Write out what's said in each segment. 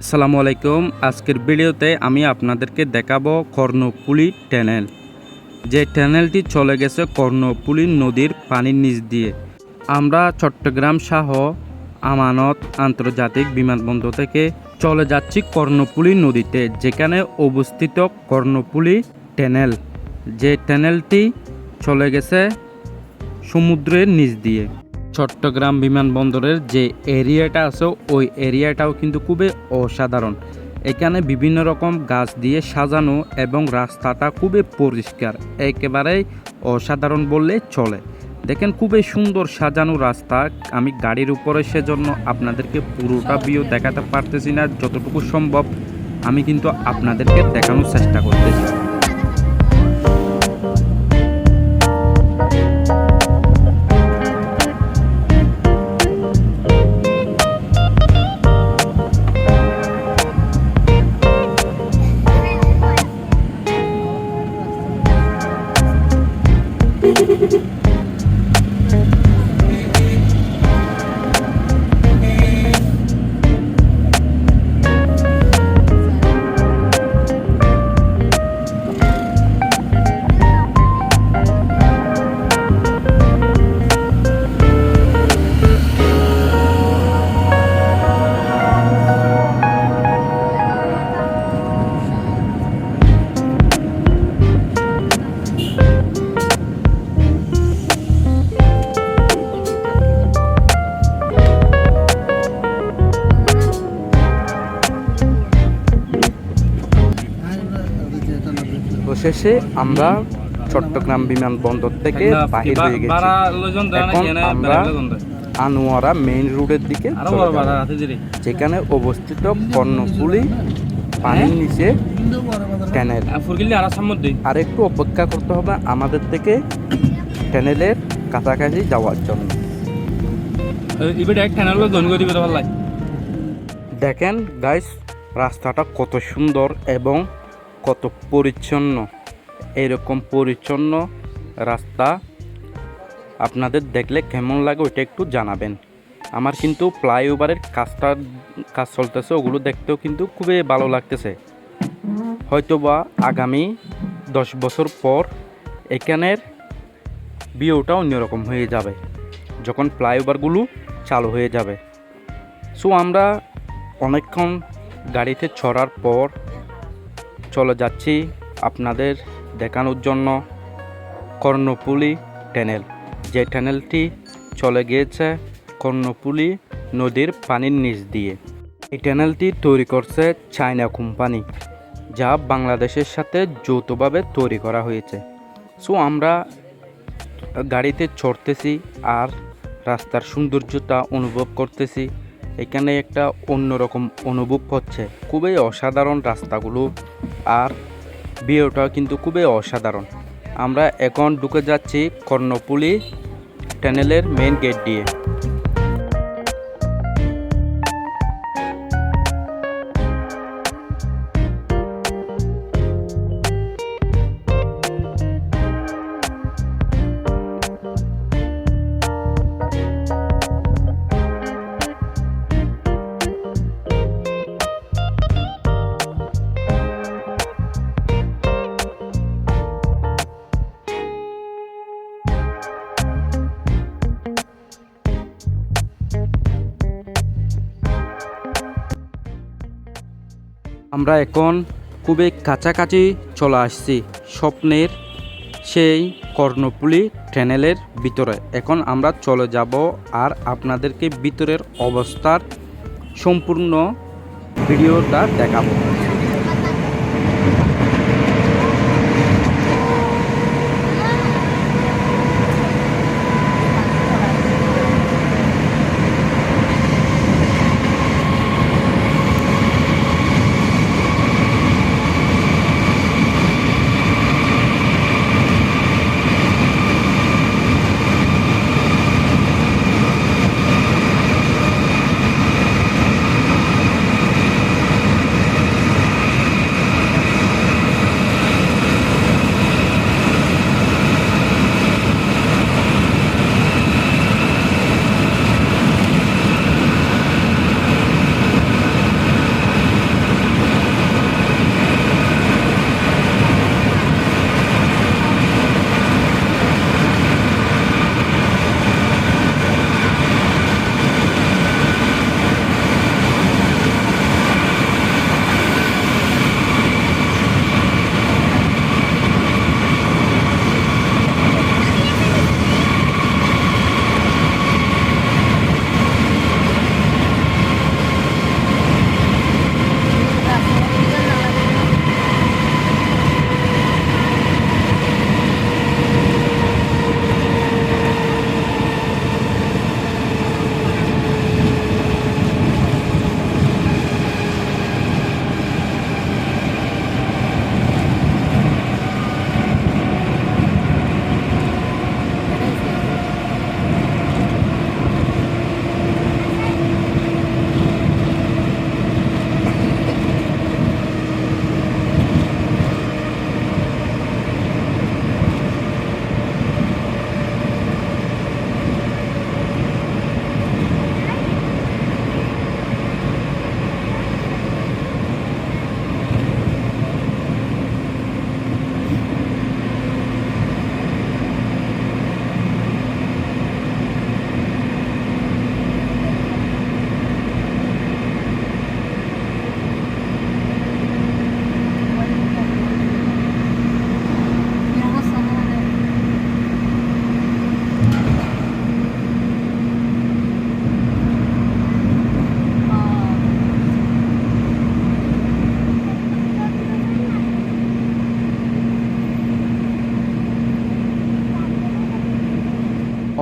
আসসালামু আলাইকুম। আজকের ভিডিওতে আমি আপনাদেরকে দেখাবো কর্ণফুলী টানেল। যে টানেলটি চলে গেছে কর্ণফুলী নদীর পানির নিচ দিয়ে। আমরা চট্টগ্রাম শাহ আমানত আন্তর্জাতিক বিমানবন্দর থেকে চলে যাচ্ছি কর্ণফুলী নদীতে, যেখানে অবস্থিত কর্ণফুলী টানেল। যে টানেলটি চলে গেছে সমুদ্রের নিচ দিয়ে। চট্টগ্রাম বিমানবন্দরের যে এরিয়াটা আছে ওই এরিয়াটাও কিন্তু খুবই অসাধারণ। এখানে বিভিন্ন রকম গাছ দিয়ে সাজানো এবং রাস্তাটা খুবই পরিষ্কার, একেবারেই অসাধারণ বললে চলে। দেখেন খুবই সুন্দর সাজানো রাস্তা। আমি গাড়ির উপরে সেজন্য আপনাদেরকে পুরোটা ভিউ দেখাতে পারতেছি না, যতটুকু সম্ভব আমি কিন্তু আপনাদেরকে দেখানোর চেষ্টা করতেছি। শেষে আমরা চট্টগ্রাম বিমানবন্দর থেকে বাহির হয়ে গেছি। এখন আমরা আনোয়ারা মেইন রোডের দিকে, যেখানে অবস্থিত কর্ণফুলী পানির নিচে টানেল। আর একটু অপেক্ষা করতে হবে আমাদের থেকে টানেলের কাছাকাছি যাওয়ার জন্য। দেখেন গাইস, রাস্তাটা কত সুন্দর এবং কত পরিচ্ছন্ন। এরকম পরিচ্ছন্ন রাস্তা আপনাদের দেখলে কেমন লাগে ওইটা একটু জানাবেন। আমার কিন্তু ফ্লাইওভারের কাজ চলতেছে, ওগুলো দেখতেও কিন্তু খুবই ভালো লাগতেছে। হয়তোবা আগামী 10 বছর পর এখানের ভিউটা অন্যরকম হয়ে যাবে যখন ফ্লাইওভারগুলো চালু হয়ে যাবে। সো আমরা অনেকক্ষণ গাড়িতে চড়ার পর চলে যাচ্ছি আপনাদের দেখানোর জন্য কর্ণফুলী টানেল। যে টানেলটি চলে গিয়েছে কর্ণফুলী নদীর পানির নিচ দিয়ে। এই টানেলটি তৈরি করছে চায়না কোম্পানি, যা বাংলাদেশের সাথে যৌথভাবে তৈরি করা হয়েছে। সো আমরা গাড়িতে চড়তেছি আর রাস্তার সৌন্দর্যতা অনুভব করতেছি। এখানে একটা অন্যরকম অনুভব হচ্ছে, খুবই অসাধারণ রাস্তাগুলো আর ভিউটাও কিন্তু খুবই অসাধারণ। আমরা এখন ঢুকে যাচ্ছি কর্ণফুলী টানেলের মেইন গেট দিয়ে। আমরা এখন খুবই কাছাকাছি চলে আসছি স্বপ্নের সেই কর্ণফুলী টানেলের ভিতরে। এখন আমরা চলে যাব আর আপনাদেরকে ভিতরের অবস্থার সম্পূর্ণ ভিডিওটা দেখাবো।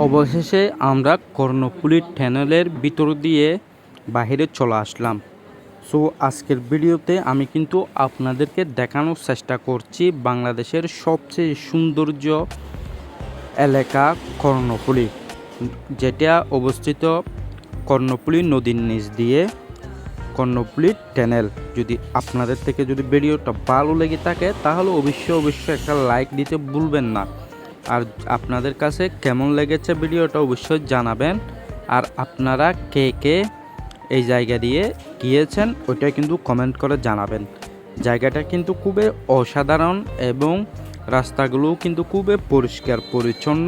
অবশেষে আমরা কর্ণফুলী টানেলের ভিতর দিয়ে বাইরে চলে আসলাম। সো আজকের ভিডিওতে আমি কিন্তু আপনাদেরকে দেখানোর চেষ্টা করছি বাংলাদেশের সবচেয়ে সৌন্দর্য এলাকা কর্ণফুলী, যেটা অবস্থিত কর্ণফুলী নদীর নিচ দিয়ে কর্ণফুলী টানেল। যদি আপনাদের থেকে যদি ভিডিওটা ভালো লেগে থাকে তাহলে অবশ্যই একটা লাইক দিতে ভুলবেন না। আর আপনাদের কাছে কেমন লেগেছে ভিডিওটা অবশ্যই জানাবেন। আর আপনারা কে কে এই জায়গা দিয়ে গিয়েছেন ওইটা কিন্তু কমেন্ট করে জানাবেন। জায়গাটা কিন্তু খুবই অসাধারণ এবং রাস্তাগুলোও কিন্তু খুবই পরিষ্কার পরিচ্ছন্ন।